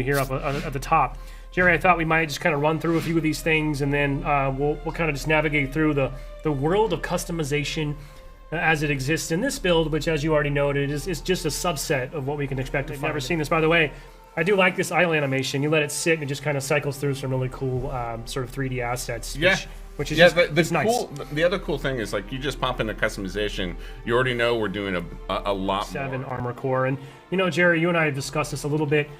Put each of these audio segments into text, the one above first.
here up at the top. Jerry, I thought we might just kind of run through a few of these things, and then we'll kind of just navigate through the world of customization as it exists in this build, which, as you already noted, is just a subset of what we can expect to find. I've never seen this, by the way. I do like this idle animation. You let it sit and it just kind of cycles through some really cool sort of 3D assets. Yeah. Which is just nice. Cool, the other cool thing is, like, you just pop into customization, you already know we're doing a lot 7 more. Armour core. And, you know, Jerry, you and I have discussed this a little bit.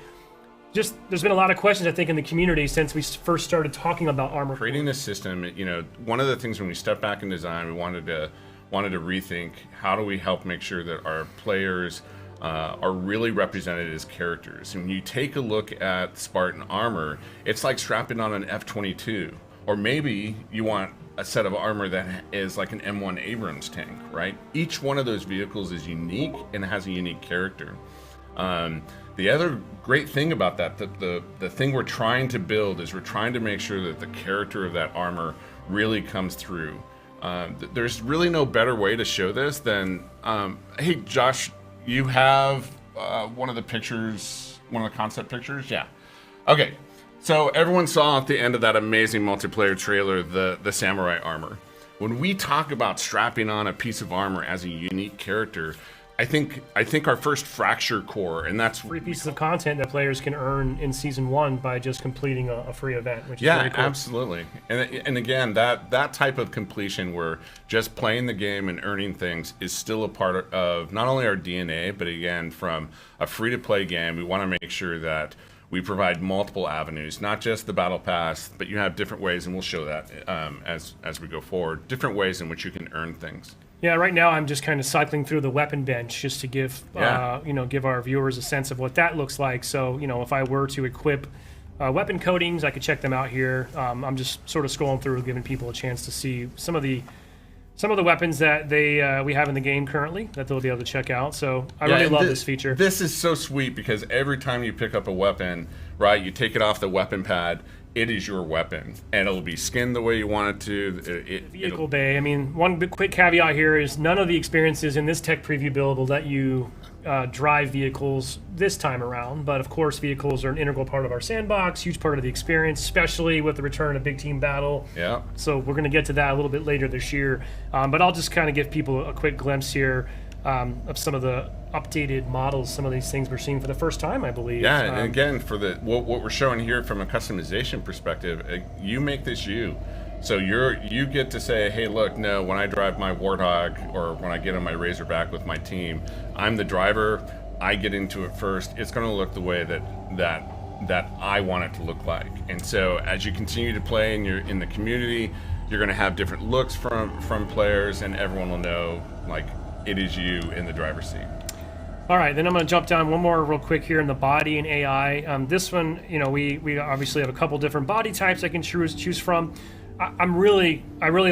Just, there's been a lot of questions, I think, in the community since we first started talking about Armour. Creating this system, you know, one of the things when we stepped back in design, we wanted to rethink how do we help make sure that our players are really represented as characters. And when you take a look at Spartan Armour, it's like strapping on an F-22. Or maybe you want a set of armor that is like an M1 Abrams tank, right? Each one of those vehicles is unique and has a unique character. The other great thing about that, the thing we're trying to build is we're trying to make sure that the character of that armor really comes through. There's really no better way to show this than, hey, Josh, you have one of the pictures, one of the concept pictures? Yeah. Okay. So everyone saw at the end of that amazing multiplayer trailer the samurai armor. When we talk about strapping on a piece of armor as a unique character, I think our first fracture core, and that's 3 pieces of content that players can earn in season 1 by just completing a free event, which is very cool. Yeah, absolutely. And again, that type of completion where just playing the game and earning things is still a part of not only our DNA, but again, from a free-to-play game, we want to make sure that we provide multiple avenues, not just the battle pass, but you have different ways, and we'll show that as we go forward, different ways in which you can earn things. Yeah, right now I'm just kind of cycling through the weapon bench just to give give our viewers a sense of what that looks like. So, you know, if I were to equip weapon coatings, I could check them out here. I'm just sort of scrolling through, giving people a chance to see some of the weapons that we have in the game currently that they'll be able to check out. So I really love this feature. This is so sweet because every time you pick up a weapon, right, you take it off the weapon pad, it is your weapon, and it'll be skinned the way you want it to. Vehicle bay. I mean, one quick caveat here is none of the experiences in this tech preview build will let you drive vehicles this time around, but of course vehicles are an integral part of our sandbox, huge part of the experience, especially with the return of big team battle. Yeah. So we're going to get to that a little bit later this year, but I'll just kind of give people a quick glimpse here of some of the updated models, some of these things we're seeing for the first time, I believe. Yeah, and again, for what we're showing here from a customization perspective, you make this you. So you get to say, hey, look, no, when I drive my Warthog or when I get on my Razorback with my team, I'm the driver. I get into it first. It's going to look the way that I want it to look like. And so as you continue to play and you're in the community, you're going to have different looks from players, and everyone will know, like, it is you in the driver's seat. All right, then I'm going to jump down one more real quick here in the body and AI. This one, you know, we obviously have a couple different body types I can choose from. I really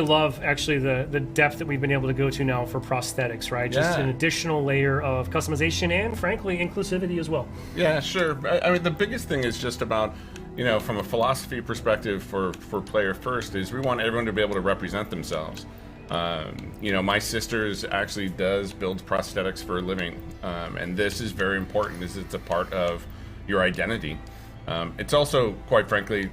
love actually the depth that we've been able to go to now for prosthetics, right? Just an additional layer of customization and, frankly, inclusivity as well. Yeah, sure. I mean, the biggest thing is just about, you know, from a philosophy perspective for player first is we want everyone to be able to represent themselves. You know, my sisters actually does build prosthetics for a living, and this is very important as it's a part of your identity. It's also, quite frankly,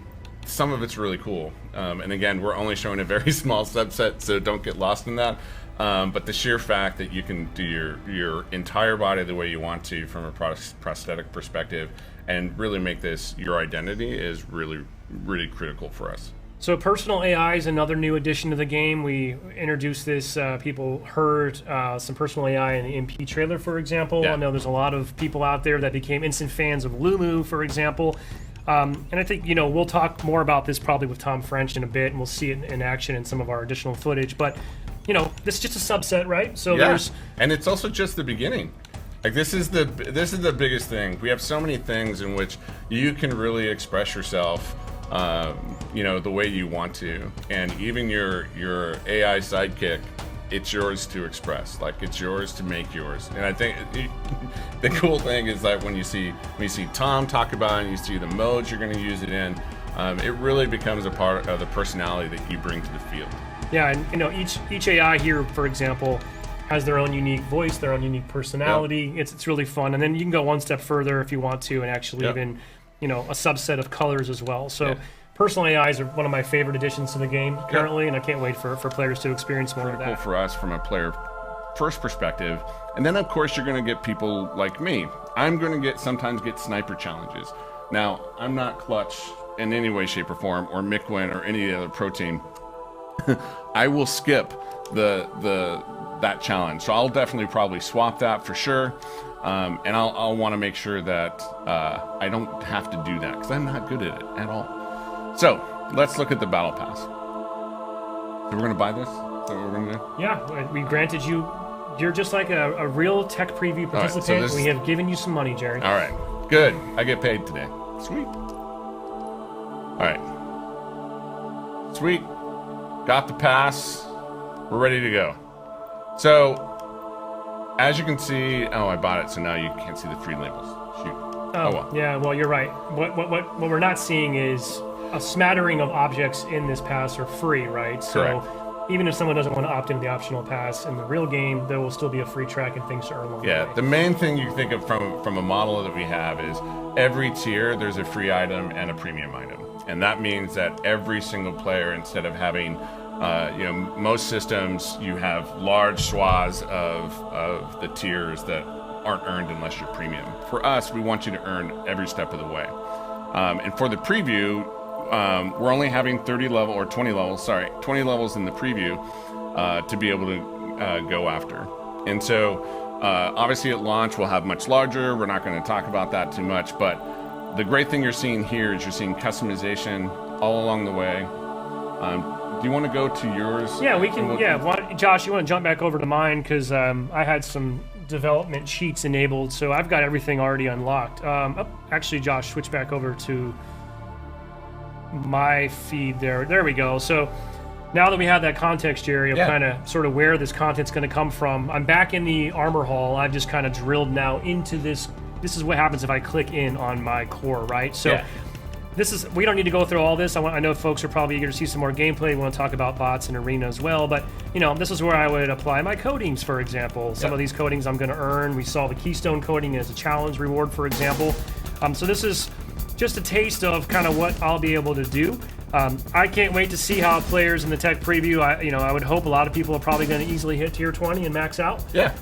some of it's really cool. And again, we're only showing a very small subset, so don't get lost in that. But the sheer fact that you can do your entire body the way you want to from a prosthetic perspective and really make this your identity is really, really critical for us. So personal AI is another new addition to the game. We introduced this, people heard some personal AI in the MP trailer, for example. Yeah. I know there's a lot of people out there that became instant fans of Lumu, for example. And I think, you know, we'll talk more about this probably with Tom French in a bit, and we'll see it in action in some of our additional footage. But, you know, this is just a subset, right? So and it's also just the beginning. Like, this is the biggest thing. We have so many things in which you can really express yourself, you know, the way you want to, and even your AI sidekick, it's yours to express. Like, it's yours to make yours. And I think the cool thing is that when you see Tom talk about it, and you see the modes you're going to use it in, it really becomes a part of the personality that you bring to the field. Yeah, and you know, each AI here, for example, has their own unique voice, their own unique personality. Yep. It's really fun, and then you can go one step further if you want to, and actually even a subset of colors as well. So personal AIs are one of my favorite additions to the game currently, and I can't wait for players to experience more of that. For us from a player first perspective. And then of course you're going to get people like me. I'm going to sometimes get sniper challenges. Now, I'm not Clutch in any way, shape, or form, or Miquin or any other pro team. I will skip that challenge. So I'll definitely probably swap that for sure. And I'll want to make sure that I don't have to do that, because I'm not good at it at all. So let's look at the battle pass. So we're going to buy this? Is that what we're going to do? Yeah, we granted you. You're just like a real tech preview participant. Right, so we have given you some money, Jerry. All right, good. I get paid today. Sweet. All right. Sweet. Got the pass. We're ready to go. So, as you can see, I bought it, so now you can't see the free labels. Shoot. Oh well. Yeah, well, you're right. What we're not seeing is a smattering of objects in this pass are free, right? Correct. So even if someone doesn't want to opt into the optional pass in the real game, there will still be a free track and things to earn along the way. The main thing you think of from a model that we have is every tier there's a free item and a premium item. And that means that every single player, instead of having most systems, you have large swaths of the tiers that aren't earned unless you're premium. For us, we want you to earn every step of the way. And for the preview, we're only having 20 levels in the preview to be able to go after. And so obviously at launch we'll have much larger. We're not going to talk about that too much, but the great thing you're seeing here is you're seeing customization all along the way. Do you want to go to yours? Yeah, we can. Josh, you want to jump back over to mine, because I had some development cheats enabled, so I've got everything already unlocked. Actually, Josh, switch back over to my feed there. There we go. So now that we have that context, Jerry, of kind of sort of where this content's going to come from, I'm back in the Armour Hall. I've just kind of drilled now into this. This is what happens if I click in on my core, right? So we don't need to go through all this. I know folks are probably eager to see some more gameplay. We want to talk about bots and arena as well, but this is where I would apply my coatings, for example. Some of these coatings I'm going to earn. We saw the Keystone coating as a challenge reward, for example. So this is just a taste of kind of what I'll be able to do. I can't wait to see how players in the tech preview. I would hope a lot of people are probably going to easily hit tier 20 and max out. Yeah.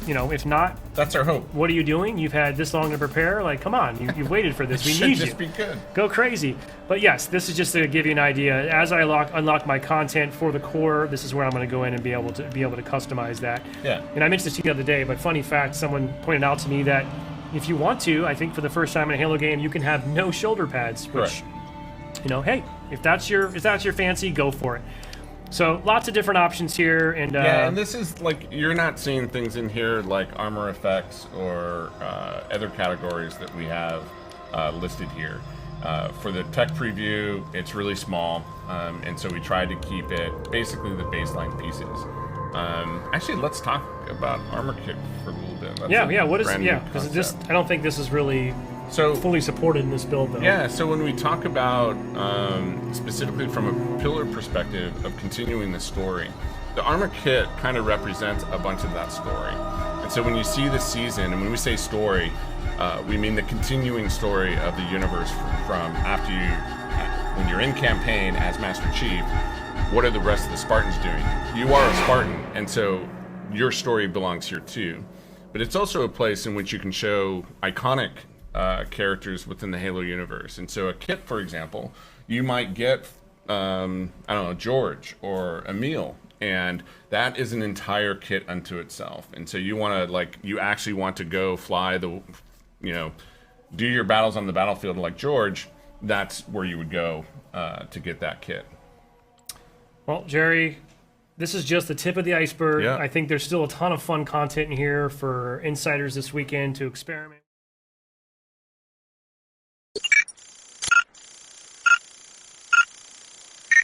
If not, that's our hope. What are you doing? You've had this long to prepare. Like, come on, you've waited for this. We need you. Just be good. Go crazy. But yes, this is just to give you an idea. As I unlock my content for the core, this is where I'm going to go in and be able to customize that. Yeah. And I mentioned this to you the other day, but funny fact, someone pointed out to me that if you want to, I think for the first time in a Halo game, you can have no shoulder pads, which, hey, if that's your fancy, go for it. So lots of different options here, and and this is like, you're not seeing things in here like armor effects or other categories that we have listed here. For the tech preview, it's really small, and so we tried to keep it basically the baseline pieces. Actually, let's talk about Armor Kit for a little bit. That's what is because I don't think this is really fully supported in this build, though. Yeah, so when we talk about specifically from a pillar perspective of continuing the story, the Armor Kit kind of represents a bunch of that story. And so when you see the season, and when we say story, we mean the continuing story of the universe from after when you're in campaign as Master Chief. What are the rest of the Spartans doing? You are a Spartan, and so your story belongs here too. But it's also a place in which you can show iconic characters within the Halo universe. And so a kit, for example, you might get, George or Emil, and that is an entire kit unto itself. And so you want to, you actually want to go fly do your battles on the battlefield like George. That's where you would go to get that kit. Well, Jerry, this is just the tip of the iceberg. Yeah. I think there's still a ton of fun content in here for insiders this weekend to experiment.